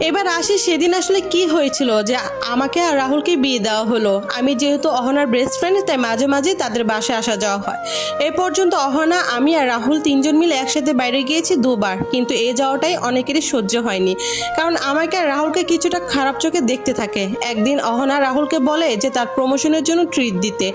এবার আসি সেদিন আসলে কি হয়েছিল যে আমাকে আর রাহুলকে বিয়ে দেওয়া হলো। আমি যেহেতু অহনার বেস্ট ফ্রেন্ড, তাই মাঝে মাঝে তাদের বাসায় আসা যাওয়া হয়। এ পর্যন্ত অহনা, আমি আর রাহুল তিনজন মিলে একসাথে বাইরে গিয়েছি দুবার, কিন্তু এই যাওয়াটাই অনেকেরই সহ্য হয়নি, কারণ আমাকে আর রাহুলকে কিছুটা খারাপ চোখে দেখতে থাকে। একদিন অহনা রাহুলকে বলে যে তার প্রমোশনের জন্য ট্রিট দিতে।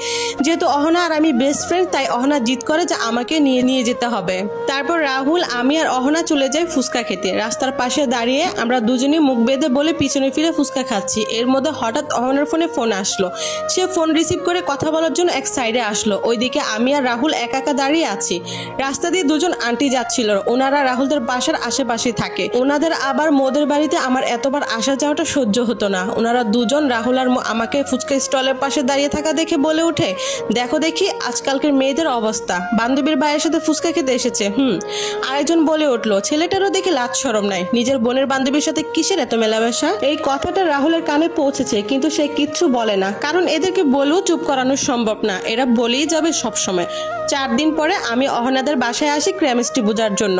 যেহেতু অহনা আর আমি বেস্ট ফ্রেন্ড, তাই অহনা জিদ করে যে আমাকে নিয়ে যেতে হবে। তারপর রাহুল, আমি আর অহনা চলে যাই ফুচকা খেতে। রাস্তার পাশে দাঁড়িয়ে আমরা দুজনে মুখ বেঁধে বলে পিছনে ফিরে ফুচকা খাচ্ছি। এর মধ্যে হঠাৎ অহনার ফোন আসলো। সে ফোন রিসিভ করে কথা বলার জন্য এক সাইডে আসলো। ওইদিকে আমি আর রাহুল একা একা দাঁড়িয়ে আছি। রাস্তা দিয়ে দুজন আন্টি যাচ্ছিল, ওনারা রাহুলদের বাসার আশেপাশে থাকে। ওনাদের আবার মোদের বাড়িতে আমার এতবার আসা যাওয়াটা সহ্য হতো না। ওনারা দুজন রাহুল আর আমাকে ফুচকা স্টলের পাশে দাঁড়িয়ে থাকা দেখে বলে ওঠে, দেখো দেখি আজকালকার মেয়েদের অবস্থা, বান্ধবীর ভাইয়ের সাথে ফুচকা খেতে এসেছে। আরেকজন বলে উঠলো, ছেলেটারও দেখে লাজ শরম নাই, নিজের বোনের বান্ধবীর সাথে কিসের এত মেলামেশা। এই কথাটা রাহুলের কানে পৌঁছেছে, কিন্তু সে কিচ্ছু বলে না, কারণ এদেরকে বলেও চুপ করানো সম্ভব না, এরা বলেই যাবে সবসময়। 4 দিন পরে আমি অহনাদের বাসায় আসি কেমিস্ট্রি বোঝার জন্য।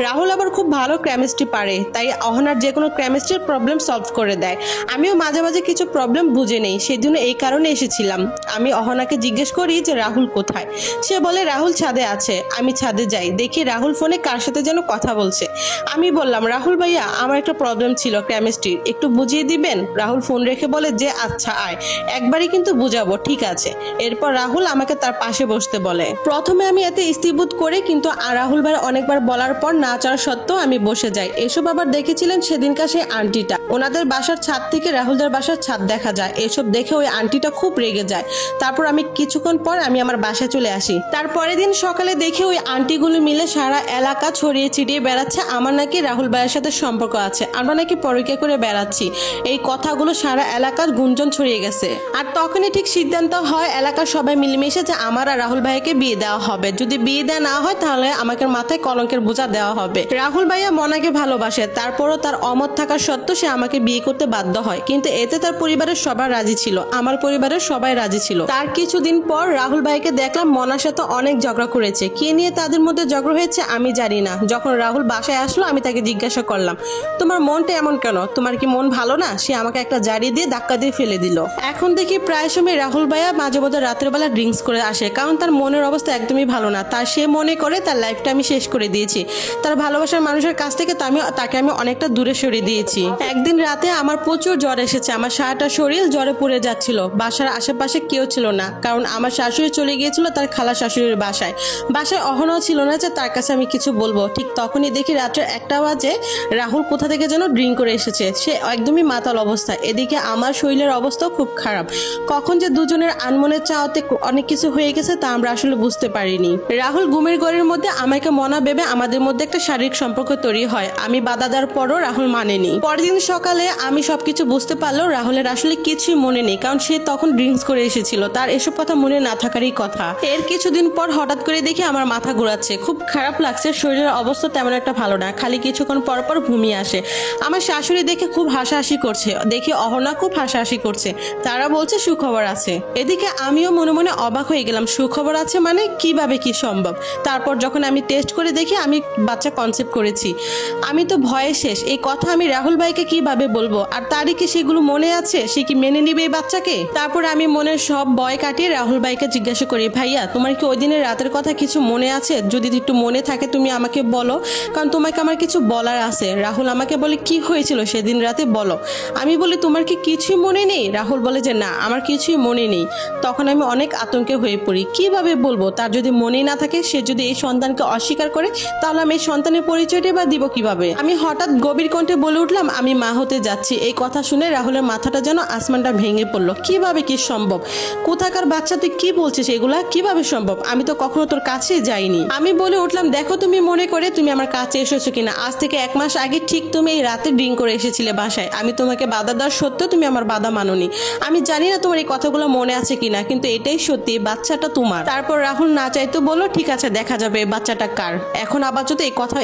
রাহুল আবার খুব ভালো কেমিস্ট্রি পারে, তাই অহনার যে কোনো কেমিস্ট্রির প্রবলেম সলভ করে দেয়। আমিও মাঝে মাঝে কিছু প্রবলেম বুঝে নেই, সেদিন এই কারণে এসেছিলাম। আমি অহনাকে জিজ্ঞেস করি যে রাহুল কোথায়। সে বলে রাহুল ছাদে আছে। আমি ছাদে যাই, দেখি রাহুল ফোনে কার সাথে যেন কথা বলছে। আমি বললাম, রাহুল ভাইয়া, আমার একটা প্রবলেম ছিল কেমিস্ট্রির, একটু বুঝিয়ে দিবেন? রাহুল ফোন রেখে বলে যে আচ্ছা আয়, একবারই কিন্তু বুঝাবো, ঠিক আছে। এরপর রাহুল আমাকে তার পাশে বসতে বলে। প্রথমে আমি এতে স্থিরবোধ করে, কিন্তু রাহুল ভাই অনেকবার বলার পর না চাওয়া সত্ত্বেও আমি বসে যাই। এসব আবার দেখেছিলেন সেদিনকার সেই আন্টিটা। ওনাদের বাসার ছাদ থেকে রাহুলদের বাসার ছাদ দেখা যায়। এসব দেখে ওই আন্টিটা খুব রেগে যায়। তারপর আমি কিছুক্ষণ পর আমি আমার বাসায় চলে আসি। তারপরের দিন সকালে দেখি ওই আন্টিগুলো মিলে সারা এলাকা ছড়িয়ে ছিটিয়ে বেড়াচ্ছে আমার নাকি রাহুল ভাইয়ের সাথে সম্পর্ক আছে, আমরা নাকি পরকীয়া করে বেড়াচ্ছি। এই কথাগুলো সারা এলাকার গুঞ্জন ছড়িয়ে গেছে। আর তখনই ঠিক সিদ্ধান্ত হয় এলাকার সবাই মিলেমিশে যে আমার আর রাহুল ভাইকে বিয়ে দেওয়া হবে। যদি বিয়ে দেওয়া না হয় তাহলে আমাকে মাথায় কলঙ্কের বোঝা দেওয়া হবে। রাহুল ভাইয়া মনাকে ভালোবাসে, তারপরও তার অমত থাকা সত্ত্বেও সে আমাকে বিয়ে করতে বাধ্য হয়। কিন্তু এতে তার পরিবারের সবাই রাজি ছিল, আমার পরিবারের সবাই রাজি ছিল। তার কিছুদিন পর রাহুল ভাইকে দেখলাম মনার সাথে অনেক ঝগড়া করেছে। কি নিয়ে তাদের মধ্যে ঝগড়া হয়েছে আমি জানি না। যখন রাহুল বাসায় আসলো আমি তাকে জিজ্ঞাসা করলাম, তোমার মনটা এমন কেন? তোমার কি মন ভালো না? সে আমাকে একটা জারি দিয়ে ধাক্কা দিয়ে ফেলে দিল। এখন দেখি প্রায় সময় রাহুল ভাইয়া মাঝে মধ্যে রাতের বেলা ড্রিঙ্কস করে আসে, কারণ তার মনের অবস্থা একদমই ভালো না। তার সে মনে করে তার লাইফটা আমি শেষ করে দিয়েছি, তার ভালোবাসার মানুষের কাছ থেকে তাকে আমি অনেকটা দূরে সরিয়ে দিয়েছি। একদিন রাতে আমার প্রচুর জ্বর এসেছে, আমার সারাটা শরীর জ্বরে পড়ে যাচ্ছিল। বাসার আশেপাশে কেউ ছিল না, কারণ আমার শাশুড়ি চলে গিয়েছিল তার খালা শাশুড়ির বাসায়। অহনাও ছিল না যে তার কাছে আমি কিছু বলবো। ঠিক তখনই দেখি রাত্রে 1টা বাজে রাহুল কোথা থেকে যেন ড্রিঙ্ক করে এসেছে, সে একদমই মাতাল অবস্থা। এদিকে আমার শরীরের অবস্থাও খুব খারাপ। কখন যে দুজনের আনমনের চাওয়াতে অনেক কিছু হয়ে গেছে তা আমরা আসলে বুঝতে পারিনি। রাহুল ঘুমের ঘরের মধ্যে আমাকে মনা ভেবে আমাদের মধ্যে একটা শারীরিক সম্পর্ক তৈরি হয়। আমি বাধা দেওয়ার পরও রাহুল মানেনি। পরের দিন সকালে আমি সবকিছু বুঝতে পারলেও রাহুলের আসলে কিছুই মনে নেই, কারণ সে তখন ড্রিঙ্কস করে এসেছিল, তার এসব কথা মনে না থাকারই কথা। এর কিছুদিন পর হঠাৎ করে দেখি আমার মাথা ঘোরাচ্ছে, খুব খারাপ লাগছে, শরীরের অবস্থা তেমন একটা ভালো না, খালি কিছুক্ষণ পর পর ঘুমিয়ে আসে। আমার শাশুড়ি দেখে খুব হাসাহাসি করছে, দেখি অহনা খুব হাসাহাসি করছে, তারা বলছে সুখবর আছে। এদিকে আমিও মনে মনে অবাক হয়ে গেলাম, সুখবর আছে মানে কিভাবে কি সম্ভব? তারপর যখন আমি টেস্ট করে দেখি আমি বাচ্চা কনসেপ্ট করেছি। আমি তো ভয়ে শেষ, এই কথা আমি রাহুল ভাইকে কিভাবে বলবো? আর তারই কি সেগুলো মনে আছে? সে কি মেনে নিবে এই বাচ্চাকে? তারপর আমি মনের সব ভয় কাটিয়ে রাহুল ভাইকে জিজ্ঞাসা করি, ভাইয়া তোমার কি ওই দিনের রাতের কথা কিছু মনে আছে? যদি একটু মনে থাকে তুমি আমাকে বলো, কারণ তোমাকে আমার কিছু বলার আছে। রাহুল আমাকে বলে, কি হয়েছিল সেদিন রাতে বলো। আমি বলি, তোমার কি কিছুই মনে নেই? রাহুল বলে যে না, আমার কিছুই মনে নেই। তখন আমি অনেক আতঙ্কে হয়ে পড়ি, কিভাবে বলবো? তার যদি মনেই না থাকে, সে যদি এই সন্তানকে অস্বীকার করে, তাহলে আমি এই সন্তানের পরিচয়টা বা দিব কিভাবে? আমি হঠাৎ গভীর কণ্ঠে বলে উঠলাম, আমি মা হতে যাচ্ছি। এই কথা শুনে রাহুলের মাথাটা যেন আসমানটা ভেঙে পড়লো। কিভাবে কি সম্ভব? কোথাকার বাচ্চা, তুই কি বলছিস? এগুলা কিভাবে সম্ভব? আমি তো কখনো তোর কাছে যাইনি। আমি বলে উঠলাম, দেখো তুমি মনে করে তুমি আমার কাছে এসেছো কিনা। আজ থেকে 1 মাস আগে ঠিক তুমি এই রাতে ড্রিঙ্ক করে এসেছিলে বাসায়। আমি তোমাকে বাধা দেওয়ার সত্ত্বেও তুমি আমার বাধা মানোনি। আমি জানি না তোমার এই কথাগুলো মনে আছে কিনা, কিন্তু এটাই সত্যি, বাচ্চাটা তোমার। তারপর রাহুল রাহুল না চাইতো বললো ঠিক আছে দেখা যাবে বাচ্চাটা কার। এখন আপাতত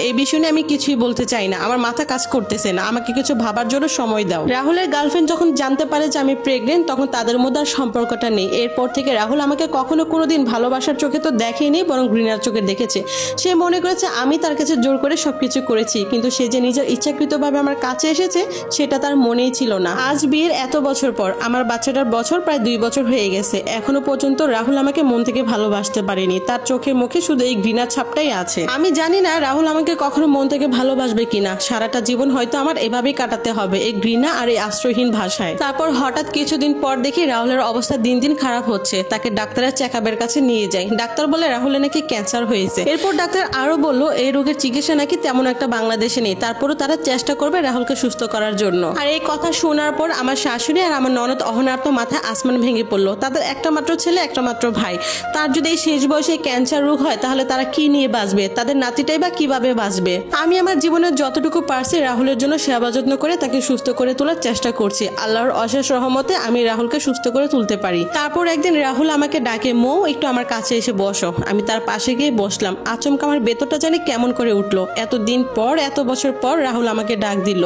এই বিষয় নিয়ে আমি কিছুই বলতে চাই না, আমার মাথা কাজ করতেছে না, আমাকে কিছু ভাবার জন্য সময় দাও। রাহুলের গার্লফ্রেন্ড যখন জানতে পারে যে আমি প্রেগনেন্ট তখন তাদের মধ্যে আর সম্পর্কটা নেই। এরপর থেকে রাহুল আমাকে কখনো কোনোদিন ভালোবাসার চোখে তো দেখেনি, বরং ঘৃণার চোখে দেখেছে। সে মনে করেছে আমি তার কাছে জোর করে সবকিছু করেছি, কিন্তু সে যে নিজের ইচ্ছাকৃতভাবে আমার কাছে এসেছে সেটা তার মনেই ছিল না। আজ বিয়ের এত বছর পর আমার বাচ্চাটার বছর প্রায় 2 বছর হয়ে গেছে, এখনো পর্যন্ত রাহুল আমাকে মন থেকে ভালোবাসতে পারেনি। তার চোখে মুখে শুধু এই ঘৃণার ছাপটাই আছে। আমি জানি না রাহুল আমাকে কখনো মন থেকে ভালোবাসবে কিনা। সারাটা জীবন হয়তো আমার এভাবেই কাটাতে হবে, এই ঘৃণা আর এই আশ্রয়হীন ভাষায়। তারপর হঠাৎ কিছুদিন পর দেখি রাহুলের অবস্থা দিন দিন খারাপ হচ্ছে। তাকে ডাক্তারের চেকআপের কাছে নিয়ে যাই। ডাক্তার বলে রাহুলের নাকি ক্যান্সার হয়েছে। এরপর ডাক্তার আরো বললো এই রোগের চিকিৎসা নাকি তেমন একটা বাংলাদেশে নেই, তারপরও তারা চেষ্টা করবে রাহুলকে সুস্থ করার জন্য। আর এই কথা শোনার পর আমার শাশুড়ি আর আমার ননদ অহনার তো মাথায় আসমান ভেঙে পড়লো। তাদের একটা মাত্র ছেলে, একটা মাত্র ভাই, তার যদি এই শেষ বয়সে ক্যান্সার রোগ হয় তাহলে তারা কি নিয়ে বাঁচবে, তাদের নাতিটাই বা কিভাবে বাঁচবে। আমি আমার জীবনের যতটুকু পারছি রাহুলের জন্য সেবা যত্ন করে তাকে সুস্থ করে তোলার চেষ্টা করছি। আল্লাহর অশেষ রহমতে আমি রাহুলকে সুস্থ করে তুলতে পারি। তারপর একদিন রাহুল আমাকে ডাকে, মৌ একটু আমার কাছে এসে বসো। আমি তার পাশে গিয়ে বসলাম। আচমকা আমার ভেতরটা জানি কেমন করে উঠলো। এতদিন পর, এত বছর পর রাহুল আমাকে ডাক দিল।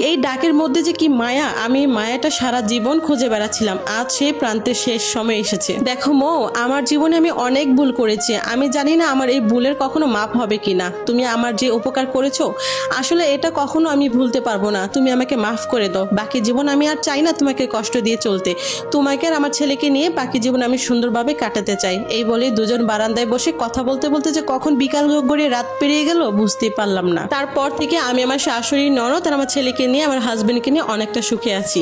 এই ডাকের মধ্যে যে কি মায়া, আমি মায়াটা সারা জীবন খুঁজে বেড়াচ্ছিলাম। আজ সেই প্রান্তের শেষ সময় এসেছে। দেখো মৌ, আমার জীবনে আমি অনেক ভুল করেছি। আমি জানি না আমার এই ভুলের কখনো মাপ হবে কিনা। তুমি আমার যে উপকার করেছো আসলে এটা কখনো আমি ভুলতে পারবো না। তুমি আমাকে মাফ করে দাও। বাকি জীবন আমি আর চাই না তোমাকে কষ্ট দিয়ে চলতে। তোমাকে আর আমার ছেলেকে নিয়ে বাকি জীবন আমি সুন্দরভাবে কাটাতে চাই। এই বলে দুজন বারান্দায় বসে কথা বলতে বলতে যে কখন বিকাল গড়িয়ে রাত পেরিয়ে গেল বুঝতেই পারলাম না। তারপর থেকে আমি আমার শাশুড়ি, ননদ আর আমার ছেলেকে নিয়ে, আমার হাজবেন্ডকে নিয়ে অনেকটা সুখে আছি।